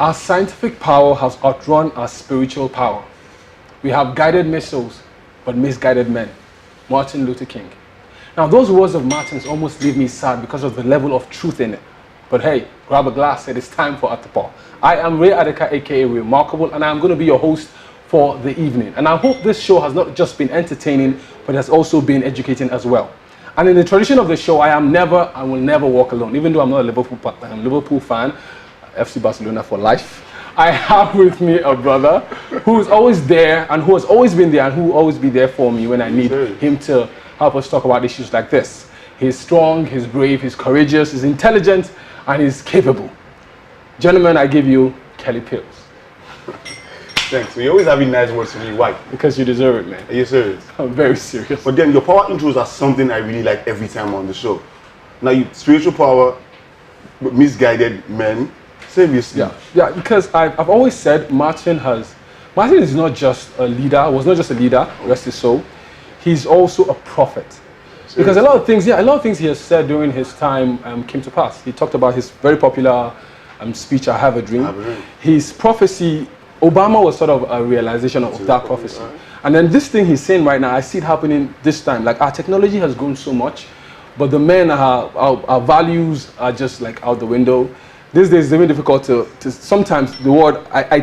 Our scientific power has outrun our spiritual power. We have guided missiles, but misguided men. Martin Luther King. Now, those words of Martin's almost leave me sad because of the level of truth in it. But hey, grab a glass, it is time for Atapa. I am Ray Adeka, aka Remarkable, and I'm going to be your host for the evening. And I hope this show has not just been entertaining, but has also been educating as well. And in the tradition of the show, I will never walk alone. Even though I'm not a Liverpool fan, FC Barcelona for life, I have with me a brother who is always there and who has always been there and who will always be there for me when I need him to help us talk about issues like this. He's strong, he's brave, he's courageous, he's intelligent, and he's capable. Gentlemen, I give you Kelly Pills. Thanks. You always having nice words to me. Why? Because you deserve it, man. Are you serious? I'm very serious. But then your power intros are something I really like every time on the show. Now, spiritual power, misguided men. Seriously. Yeah, because I've always said Martin is not just a leader, was not just a leader, rest his soul. He's also a prophet. Seriously? Because a lot of things he has said during his time came to pass. He talked about his very popular speech, I Have a Dream. His prophecy, Obama was sort of a realization of that prophecy. Right. And then this thing he's saying right now, I see it happening this time. Like, our technology has grown so much, but the men, our values are just like out the window. These days, it's very difficult to sometimes the word, I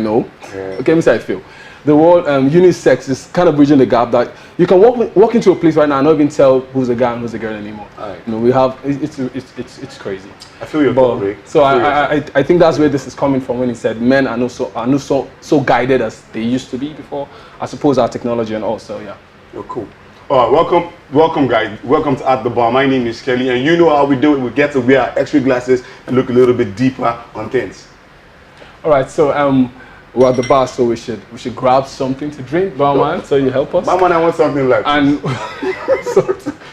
know. Yeah. Okay, let me say I feel. The word unisex is kind of bridging the gap that you can walk into a place right now and not even tell who's a guy and who's a girl anymore. Right. You know, we have, it's crazy. I feel your thought, Rick. So I think that's where this is coming from when he said men are not so guided as they used to be before. I suppose our technology and also, yeah. You're cool. All right, welcome guys. Welcome to At The Bar. My name is Kelly, and you know how we do it. We get to wear our extra glasses and look a little bit deeper on things. All right, so we're at the bar, so we should grab something to drink, barman. So you help us. Barman, I want something like. And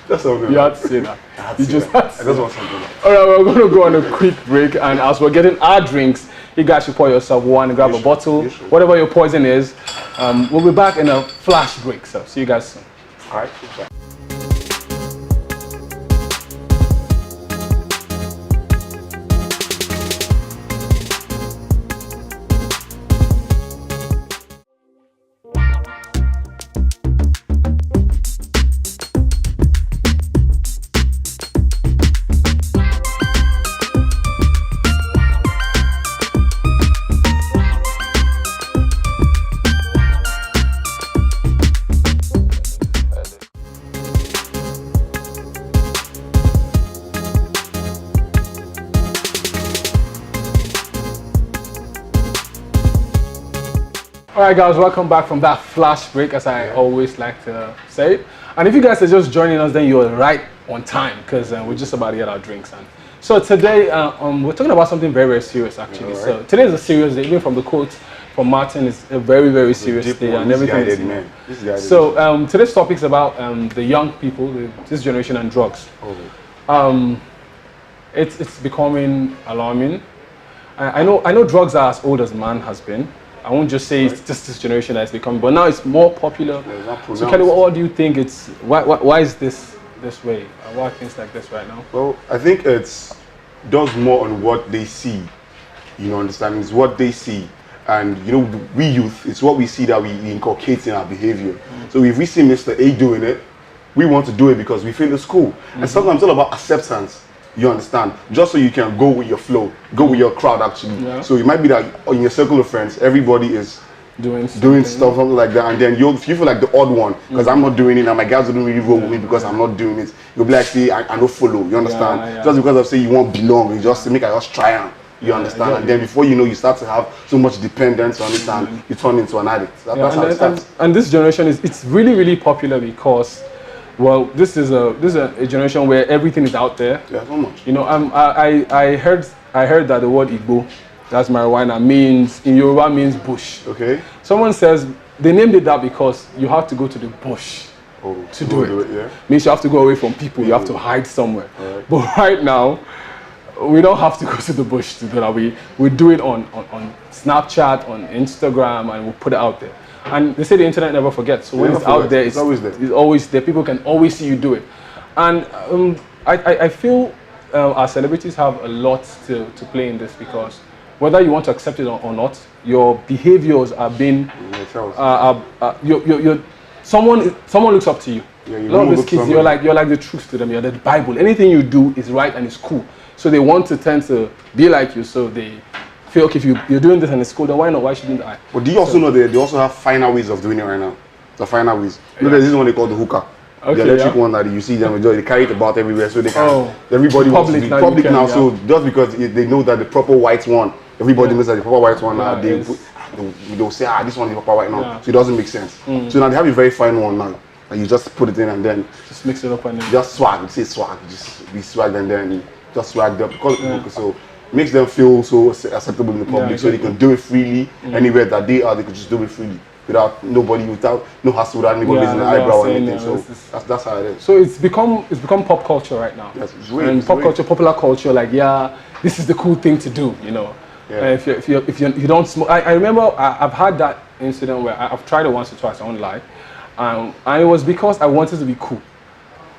that's something. You had to say that. I just want something like. All right, we're going to go on a quick break, and as we're getting our drinks, you guys should pour yourself one, grab a bottle, whatever your poison is. We'll be back in a flash break, so see you guys soon. All right. Alright guys, welcome back from that flash break, as I always like to say. And if you guys are just joining us, then you're right on time, because we're just about to get our drinks. And so today, we're talking about something very, very serious actually. Right. So today is a serious day, even from the quote from Martin, it's a very, very serious day and everything. So today's topic is about the young people, this generation, and drugs. It's becoming alarming. I know drugs are as old as man has been. I won't just say it's just this generation that it's becoming, but now it's more popular. So Kelly, what do you think why is this way? Why are things like this right now? Well, I think it's does more on what they see. You know, understanding is what they see. And you know, we youth, it's what we see that we inculcate in our behavior. So if we see Mr. A doing it, we want to do it because we feel it's cool. And sometimes it's all about acceptance. You understand? Just so you can go with your flow, go with your crowd actually. Yeah. So it might be that in your circle of friends, everybody is doing stuff, something like that, and then you feel like the odd one because I'm not doing it, and my guys don't really roll with me because I'm not doing it. You'll be like, see, I don't follow. You understand? Just because of say you won't belong, you just make I just try and you understand, and then before you know, you start to have so much dependence on it, and you turn into an addict. That's how it starts. And this generation it's really, really popular because, well, this is a generation where everything is out there. Yeah, so much. You know, I heard that the word Igbo, that's marijuana, means in Yoruba means bush. Okay. Someone says they named it that because you have to go to the bush to do it. Yeah. Means you have to go away from people. You have to hide somewhere. Right. But right now, we don't have to go to the bush to do that. We do it on Snapchat, on Instagram, and we put it out there. And they say the internet never forgets. So when it's out there, it's always there. It's always there. People can always see you do it. And I feel our celebrities have a lot to play in this because whether you want to accept it or not, your behaviors are being, someone looks up to you. Yeah, a lot of these kids, you're like the truth to them. You're the Bible. Anything you do is right and it's cool. So they want to tend to be like you. So they feel, okay, if you're doing this and it's cool, then why not? Why shouldn't I? But do you also know they also have finer ways of doing it right now? The finer ways. You know, there's this one they call the hookah. Okay, the electric one that you see them enjoy. They carry it about everywhere, so they can. Everybody wants to be now public now. So just because they know that the proper white one, everybody knows that the proper white one. They'll say, this one is proper white now. So it doesn't make sense. So now they have a very fine one now. And you just put it in and then just mix it up and then just swag. You say swag, just be swag and then just swag up. So it makes them feel so acceptable in the public, so they can do it freely anywhere that they are. They can just do it freely. Without no hassle, without anybody raising an eyebrow or anything. So that's how it is. So it's become pop culture right now. Yes, and pop culture, popular culture, like this is the cool thing to do, you know. Yeah. If you don't smoke, I remember I've had that incident where I've tried it once or twice. I won't lie, and it was because I wanted to be cool.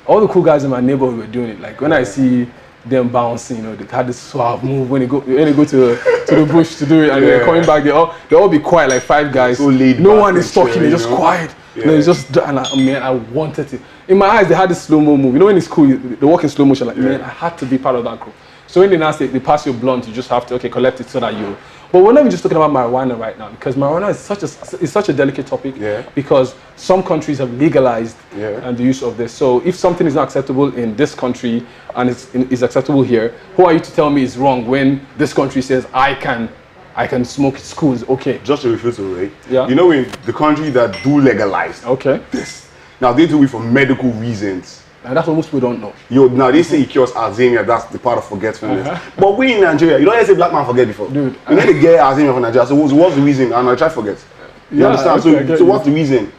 All the cool guys in my neighborhood were doing it. Like when I see them bouncing, you know, they had this suave move when they go to the bush to do it, and they're coming back. They all be quiet, like 5 guys. So no one is talking. They're just quiet. Yeah. No, it's just and I wanted it. In my eyes, they had this slow-mo move. You know when it's cool, they walk in slow motion. Like man, I had to be part of that group. So when they now say they pass you blunt, you just have to collect it so that you. But we're not even just talking about marijuana right now, because marijuana is such a delicate topic. Yeah. Because some countries have legalized the use of this. So if something is not acceptable in this country and is acceptable here, who are you to tell me it's wrong when this country says I can smoke at schools? Okay. Just a refusal, right? Yeah. You know, in the country that do legalize this, now they do it for medical reasons. And that's what most people don't know. Now they say it cures Alzheimer's, that's the part of forgetfulness. But we in Nigeria, you don't say black man forget before. Dude. You know they get Alzheimer's from Nigeria. So what's the reason? And I try to forget. You understand? So what's the reason?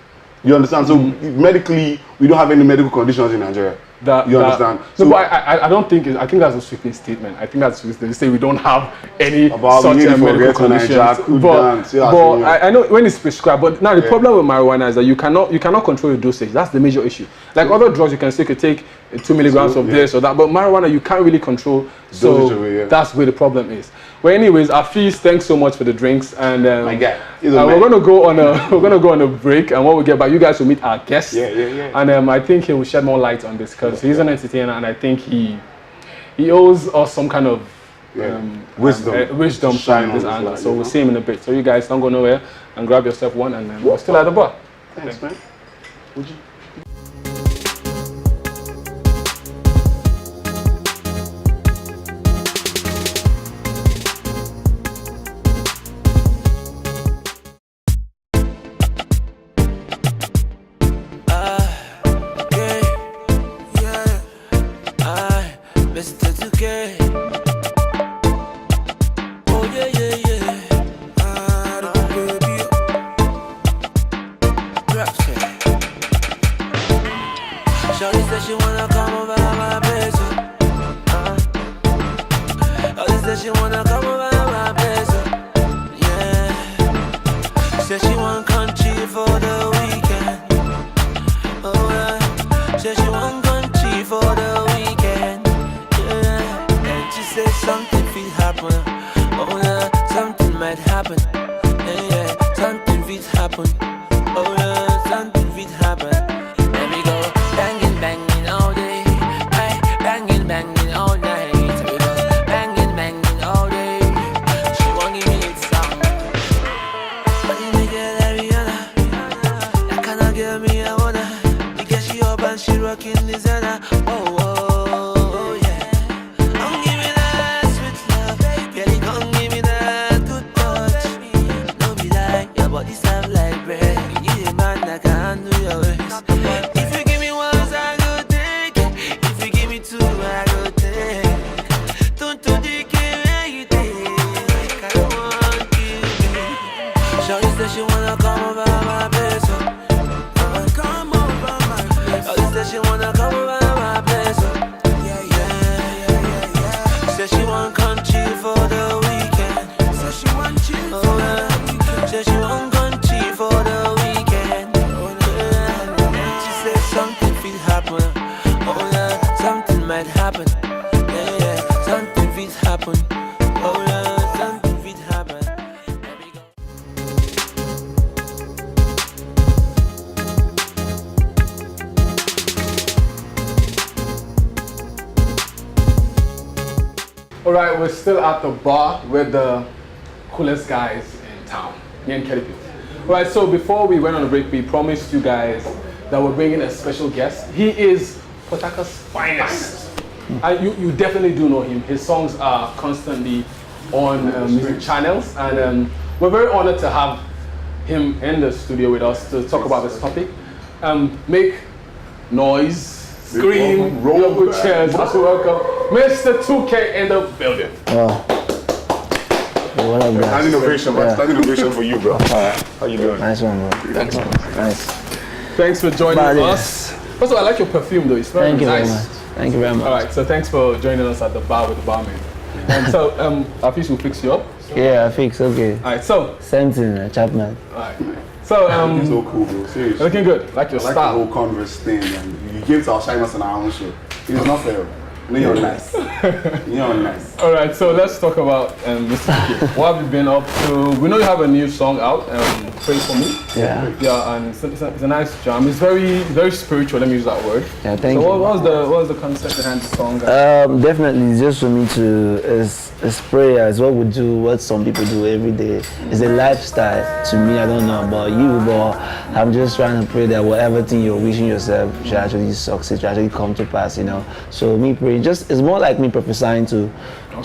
You understand? So medically, we don't have any medical conditions in Nigeria. You understand? So, but I don't think I think that's a sweeping statement. I think that's they say we don't have any such medical conditions. But I know when it's prescribed. But now the problem with marijuana is that you cannot control the dosage. That's the major issue. Like other drugs, you can say you could take 2 milligrams of this or that, but marijuana you can't really control. So that's where the problem is. Well, anyways, Afeez, thanks so much for the drinks, and my guy, we're gonna go on a break, and when we get back, you guys will meet our guest. And I think he will shed more light on this because he's an entertainer, and I think he owes us some kind of wisdom from this angle. So we'll see him in a bit. So you guys don't go nowhere and grab yourself one, and then we're still at the bar. Thanks, man. Would you? Happen. Something fit happen. Oh yeah, something fit All right, we're still at the bar with the coolest guys in town, me and Kelly. All right, so before we went on a break, we promised you guys that we're bringing a special guest. He is Port Harcourt's finest. You definitely do know him. His songs are constantly on music channels, and we're very honored to have him in the studio with us to talk about this topic. Make noise, scream, roll up good chairs. As we welcome Mr. 2K in the building. What up, guys? Standing ovation, man. Standing ovation for you, bro. How you doing? Nice one, bro. Thanks, man. Nice. Thanks for joining us. First of all, I like your perfume, though. It's very Thank you nice. very much. Thank you very much. All right, so thanks for joining us at the bar with the barman. And so, Afis will fix you up. Yeah, I fix. Okay. All right, so. Same thing, Chapman. All right. So, You're so cool, bro. Seriously. looking good. Like your I like style. the whole Converse thing, and you gave to our Shimas on our own show. It's not fair. No, you're nice. You're nice. All right, so let's talk about Mr. K. What have you been up to? We know you have a new song out, Pray For Me. Yeah. Yeah, and it's a nice jam. It's very spiritual, let me use that word. Yeah, thank you. So what was the concept behind the song? Definitely, just for me to, it's prayer. It's what we do, what some people do every day. It's a lifestyle. To me, I don't know about you, but I'm just trying to pray that whatever thing you're wishing yourself should actually succeed, should actually come to pass, you know. So me praying, it's more like me prophesying to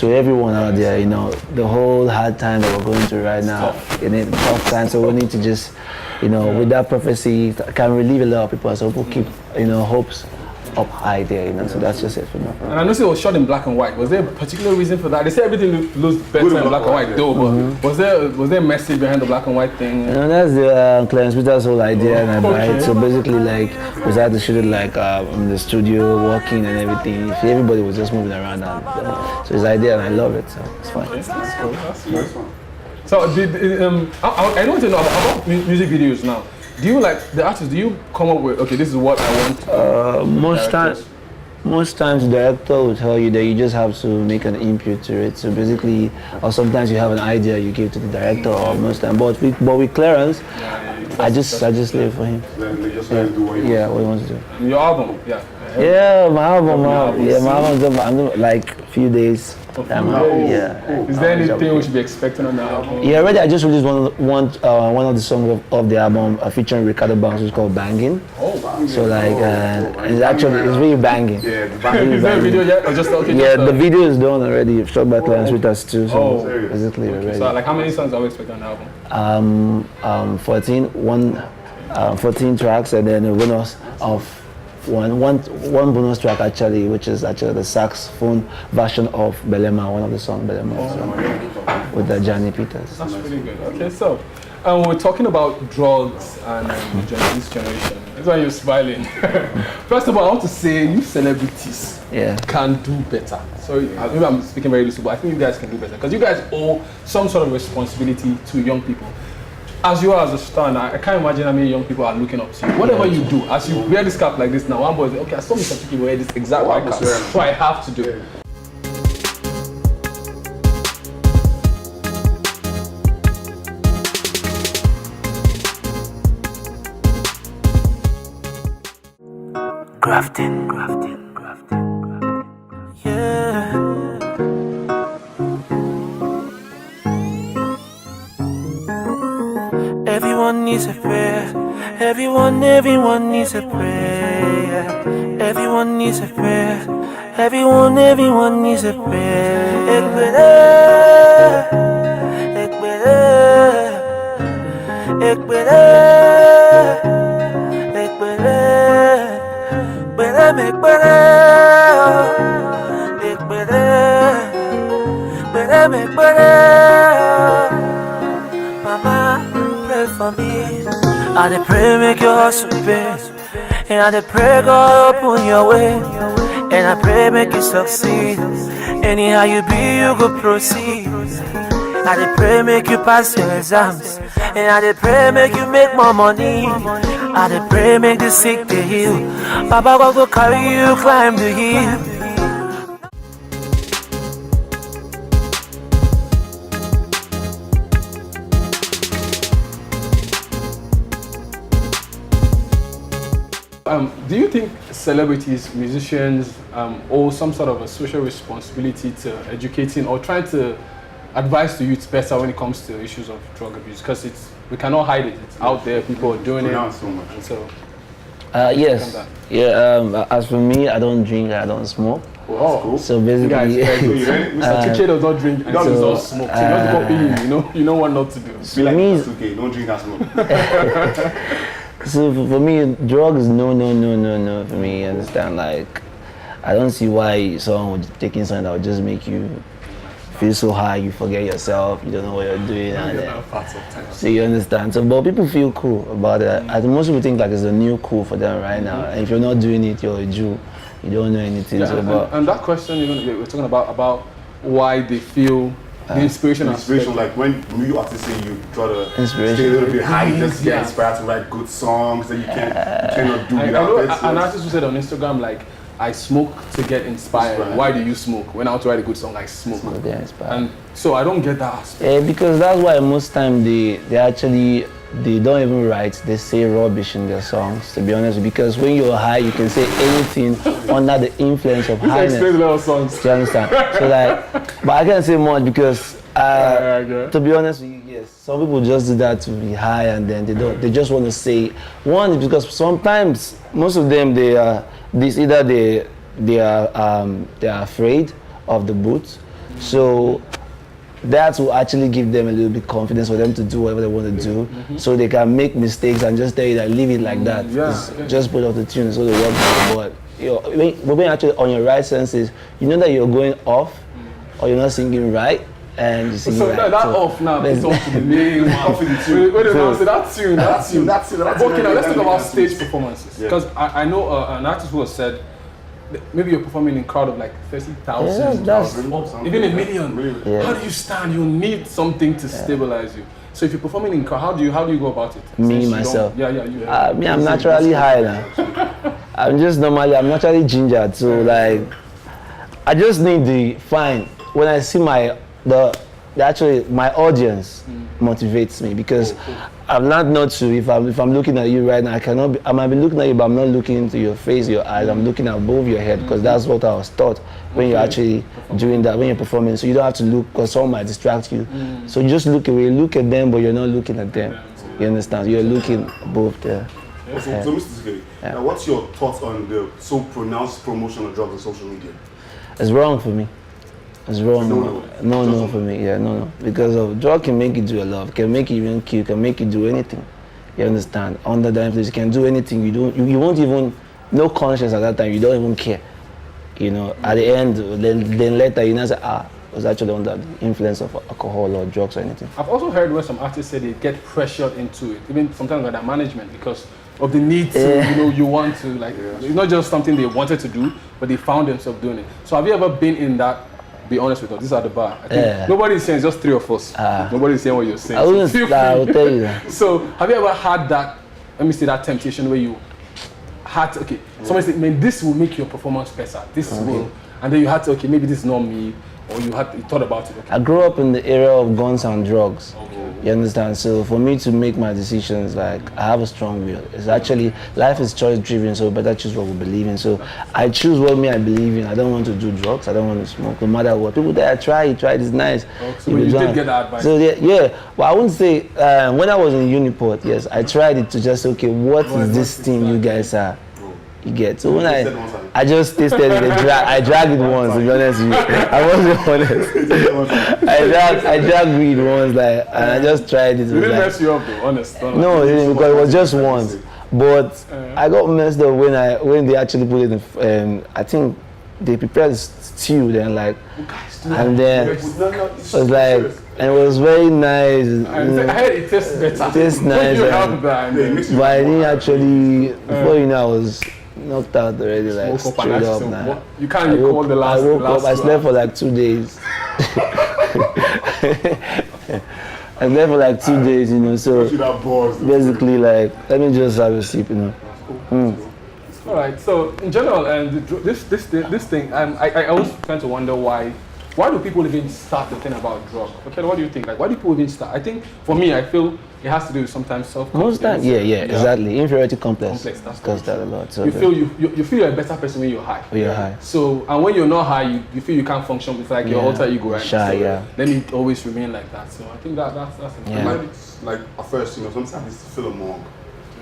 everyone out there, you know, the whole hard time that we're going through right now, in a tough time. So we need to just, you know, with that prophecy, can relieve a lot of people. So people keep, you know, hopes up high there, you know. So that's just it for me. And I noticed it was shot in black and white. Was there a particular reason for that? They say everything looks better in black and white, though. But was there a message behind the black and white thing? You know, that's the Clarence Peters' whole idea, and right. So basically, like, we had to shoot it like in the studio, walking and everything. Everybody was just moving around, and so his idea, and I love it. So it's fine. That's cool. That's cool. Nice one. So I want to know about music videos now. Do you like the artists? Do you come up with this is what I want? Most times the director will tell you that you just have to make an input to it. So basically, or sometimes you have an idea you give to the director, or most times. But with Clarence, I just leave for him. Then they just let him do what he wants. Yeah, what he wants to do. Your album, yeah. Yeah, my album. My album's I'm doing like a few days. Yeah. Is there anything we should be expecting on the album? Yeah, already I just released one of the songs of the album featuring Ricardo Banks, which is called Banging. Oh, wow. So like, it's really banging. Yeah, the banging. Is there a video yet? Or just the video is done already, shot by Clarence Peters too. So basically already. So like, how many songs are we expecting on the album? 14 tracks, and then a bonus of one bonus track actually, which is actually the saxophone version of Belema, one of the songs Belema, with Johnny Peters. That's really good. Okay, so we're talking about drugs and this generation. That's why you're smiling. First of all, I want to say you celebrities can do better. Sorry, maybe I'm speaking very loosely, but I think you guys can do better because you guys owe some sort of responsibility to young people. As you are as a star now, I can't imagine how many young people are looking up to you. Whatever you do, as you wear this cap like this now, one boy says, okay, I saw Mr. Chiki wear this exact white cap, so I have to do it. Grafting. Yeah. Everyone needs a prayer. Everyone needs a prayer. Everyone needs a prayer. Everyone needs a prayer. Mama, pray for me. I dey pray make your hustle pay, and I dey pray God open your way, and I pray make you succeed. Anyhow you be, you go proceed. I dey pray make you pass your exams, and I dey pray make you make more money. I dey pray make the sick dey heal. Baba God go carry you climb the hill. Do you think celebrities, musicians, owe some sort of a social responsibility to educating or trying to advise the youth better when it comes to issues of drug abuse? Because we cannot hide it. It's out there. People are doing it. So much. And so, yes. Yeah. As for me, I don't drink. I don't smoke. Oh, cool. So basically, Mr. Chike does not drink and does not smoke. So you not copy him. You know what not to do. Be like, it's okay. Don't drink and smoke. So for me, drugs, no for me, you understand? Like, I don't see why someone would taking something that would just make you feel so high, you forget yourself, you don't know what you're doing. So you understand? So, but people feel cool about it. I think most people think like it's a new cool for them right now. And if you're not doing it, you're a Jew. You don't know anything. Yeah, and that question, we're talking about why they feel the inspiration. Like when you artists say you try to stay a little bit high, just get inspired to write good songs that you cannot do without it. An artist who said on Instagram, like, I smoke to get inspired. Why do you smoke? When I want to write a good song, I smoke. And so I don't get that aspect. Because that's why most time they don't even write, they say rubbish in their songs, to be honest. Because when you're high, you can say anything under the influence of highness. Explain a lot of songs. Do you understand? So like, but I can't say much because, to be honest with you, yes, some people just do that to be high and then they just want to say, one is because sometimes, most of them, they are afraid of the boots. So that will actually give them a little bit confidence for them to do whatever they want to do, so they can make mistakes and just tell you that leave it like that. Just put off the tune so they work. But when you're actually on your right senses, you know that you're going off or you're not singing right, and you sing right. That off now is off to the main one. That tune. Okay, now let's talk about stage performances. Because I know an artist who has said, maybe you're performing in a crowd of like 30,000, even a million. Yeah. How do you stand? You need something to stabilize you. So if you're performing in crowd, how do you go about it? Me myself. You. I'm naturally high now. I'm naturally ginger, so like I just need the when I see my audience motivates me, because I'm not to, if I'm looking at you right now, I might be looking at you, but I'm not looking into your face, your eyes. I'm looking above your head, because that's what I was taught when you're actually doing that, when you're performing. So you don't have to look, because someone might distract you. So you just look away, look at them, but you're not looking at them. You understand? You're looking above there. So Mr. Zikiri, now what's your thoughts on the so pronounced promotion of drugs on social media? It's wrong for me. It's wrong. No for me. Yeah, no. Because of drug can make you do a lot. Can make you even kill. Can make you do anything. You understand? Under the influence, you can do anything. You won't even no conscience at that time. You don't even care. You know. At the end, then later you know say it was actually under the influence of alcohol or drugs or anything. I've also heard where some artists say they get pressured into it, even sometimes by their management, because of the need to, you want to, like, it's not just something they wanted to do, but they found themselves doing it. So have you ever been in that? Be honest with us, this is at the bar. I think nobody's saying, it's just three of us. Nobody's saying what you're saying. I will tell you that. So have you ever had that, let me say, that temptation where you had to, someone said, man, this will make your performance better. This will, and then you had to, maybe this is not me, or you thought about it. I grew up in the era of guns and drugs. You understand? So for me to make my decisions, like, I have a strong will. It's actually, life is choice driven, so better choose what we believe in. So I choose what I believe in. I don't want to do drugs. I don't want to smoke, no matter what. People that try it is nice. So you did get that advice? So yeah. But I wouldn't say, when I was in Uniport, yes, I tried it to just say, okay, what is this thing you guys are? You get. So when I just tasted it, I dragged it once, to be honest with you. I wasn't honest. I dragged weed once, like, and I just tried it. It didn't mess you up though, honest. No, it didn't, because it was just once. But I got messed up when they actually put it in, I think they prepared stew then, like, and then it was like, and it was very nice. I heard it tastes better. It tastes nice. But I didn't actually, before you know, I was knocked out already, like straight up now. You can't recall the last. I woke up. I slept for like 2 days. I slept for like 2 days, you know. So basically, like, let me just have a sip, you know. All right. So in general, and this thing, I always tend to wonder why why do people even start the thing about drug? Okay, what do you think? Like, why do people even start? I think for me, I feel it has to do with sometimes self-confidence. Most times, yeah, exactly. Inferiority complex. That's Cause that a lot. So you feel you feel you're a better person when you're high. when you're high. So and when you're not high, you feel you can't function. It's like your Yeah. alter ego, right? Shy, So yeah. let me always remain like that. So I think that's Yeah. Maybe it's like at first, you know, sometimes it's to feel a monk.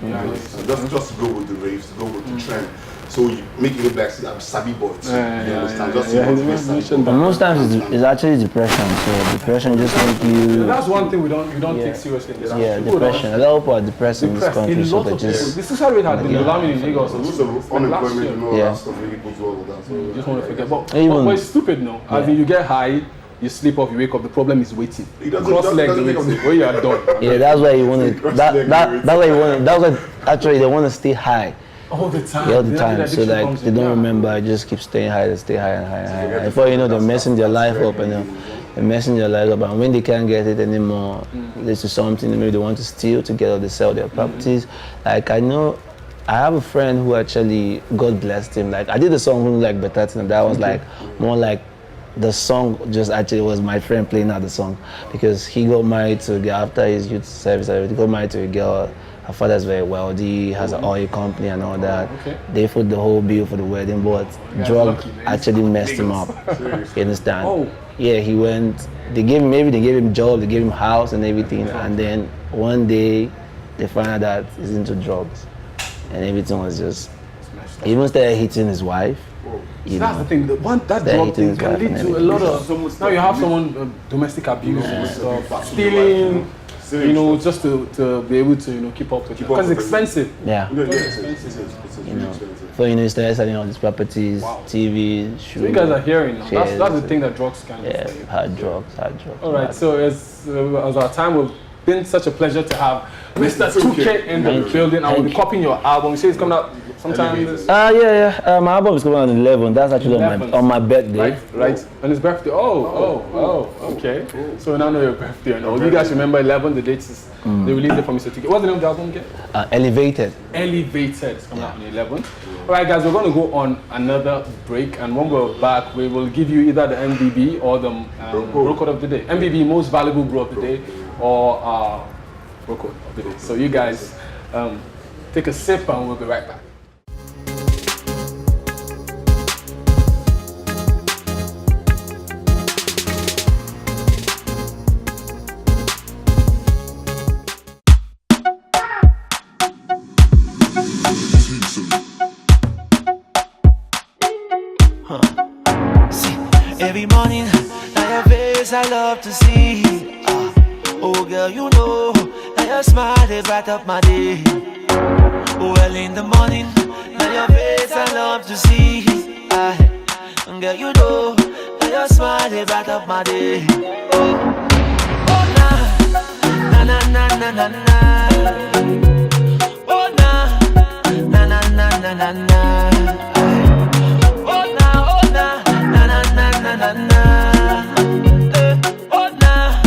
Yeah. Just to go with the raves, to go with the trend. So you make it look like see, I'm savvy boy too. You understand? Just to motivate savvy boy. But most times it's actually depression. So depression just make you. That's one thing we don't take seriously in this country. Yeah, People depression. A lot of people are depressed in this depressed. country, A so lot they of people. just The suicide rate has been Yeah. alarming in Lagos. Most of unemployment and all Yeah. that stuff really goes well with that. So You just want to forget. But it's stupid, no? As in, you get high, you sleep off, you wake up, the problem is waiting. It doesn't- Cross legs doesn't make waiting. up- When you are done. Yeah, that's why you want to. That's why you want. That's why actually they want to stay high All the time. all the Then time, so addiction like comes they in. don't Yeah. remember. Just keep staying high, they stay high and high and high. Before you know, they're messing their life up and they're messing their life up. And when they can't get it anymore, this is something maybe they want to steal together. They sell their properties. Like I know. I have a friend who actually, God blessed him. Like I did a song who like better than that was like more like the song just actually was my friend playing out the song because he got married to a girl after his youth service. He got married to a girl. Her father's very wealthy, has an oil company and all that. Okay. They put the whole bill for the wedding, but drug lucky, man. actually messed him up. You understand? Oh. Yeah, he went. They gave him job, they gave him house and everything, and then one day they found out that he's into drugs, and everything was just. He even started hitting his wife. You That's know. the thing. That They're drug hitting thing can his lead wife to a and lot of. Now you have someone domestic abuse and stuff, stealing. You know, just to be able to keep up with it because it's expensive. Yeah. Yeah, it's expensive. You know. So he started selling all these properties, Wow. TV, shoes. So you guys are hearing now. shares. That's the thing that drugs can do Yeah, for you. hard drugs. All right, so as our time, we've been such a pleasure to have Mr. 2K in the building. I will be copying your album. You say it's coming out sometime this My album is coming on the 11th. That's actually 11th. on my birthday. right? On his birthday. Oh, okay. So we now know your birthday and all. You guys remember 11, the date is they released it for Mr. 2K. What's the name of the album again? Elevated. Elevated. It's coming out on the 11th. All right, guys, we're going to go on another break, and when we're back, we will give you either the MVB or the bro code of the day. MVB, most valuable bro of the day, or bro code of the day. So you guys take a sip, and we'll be right back. Every morning, now your face I love to see. Oh girl, you know, now your smile they bright up my day. Well in the morning, now your face I love to see. Girl, you know, now your smile they bright up my day. Oh na na na na na na. Oh na na na na na na na. Oh na na na na. Oh na na.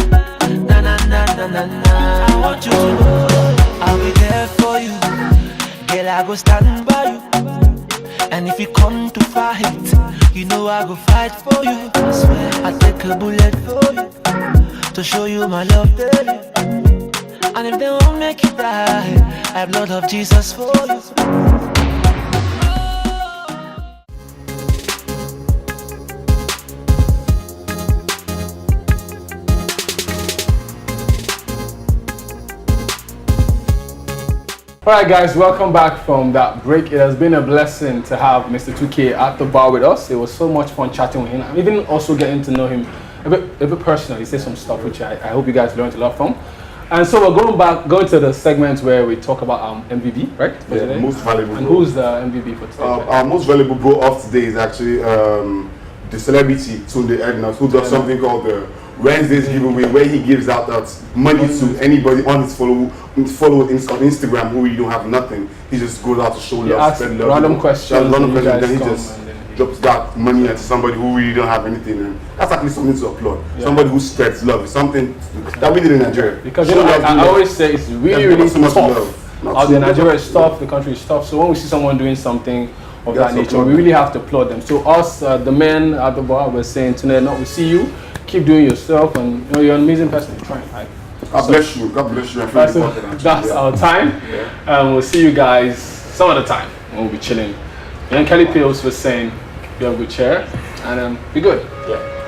I want you to know I'll be there for you. Girl, I go stand by you. And if you come to fight, you know I go fight for you. I swear I take a bullet for you to show you my love daily. And if they won't make you die, I have blood of Jesus for you. Alright guys, welcome back from that break. It has been a blessing to have Mr. 2K at the bar with us. It was so much fun chatting with him. I'm even also getting to know him a bit personally. He said some stuff which I hope you guys learned a lot from. And so we're going to the segment where we talk about MVB, right? For Yeah, today. most valuable And bro. who's the MVB for today? Our most valuable bro of today is actually the celebrity Tunde Edna, who does something called the Wednesday's giveaway, where he gives out money to anybody on his followers on Instagram who really don't have nothing. He just goes out to show love, asks spread love. random questions Random and you questions, guys then he come just and then he- drops that money into somebody who really don't have anything. And that's actually something to applaud. Somebody who spreads love. It's something that we did in Nigeria. Because Show love, do I love. always say it's really, There's really so much tough. love. Not Out so there, much. Nigeria is tough, the country is tough. So when we see someone doing something of Yes, that nature. applaud We them. really have to applaud them. So us, the men at the bar, we're saying tonight, no, we see you. Keep doing yourself, and you're an amazing person. You're trying. Like, God bless you. God bless you. I feel that's important. that's our time. We'll see you guys some other time when we'll be chilling. And Kelly Pills was saying, you have a good chair, and be good. Yeah.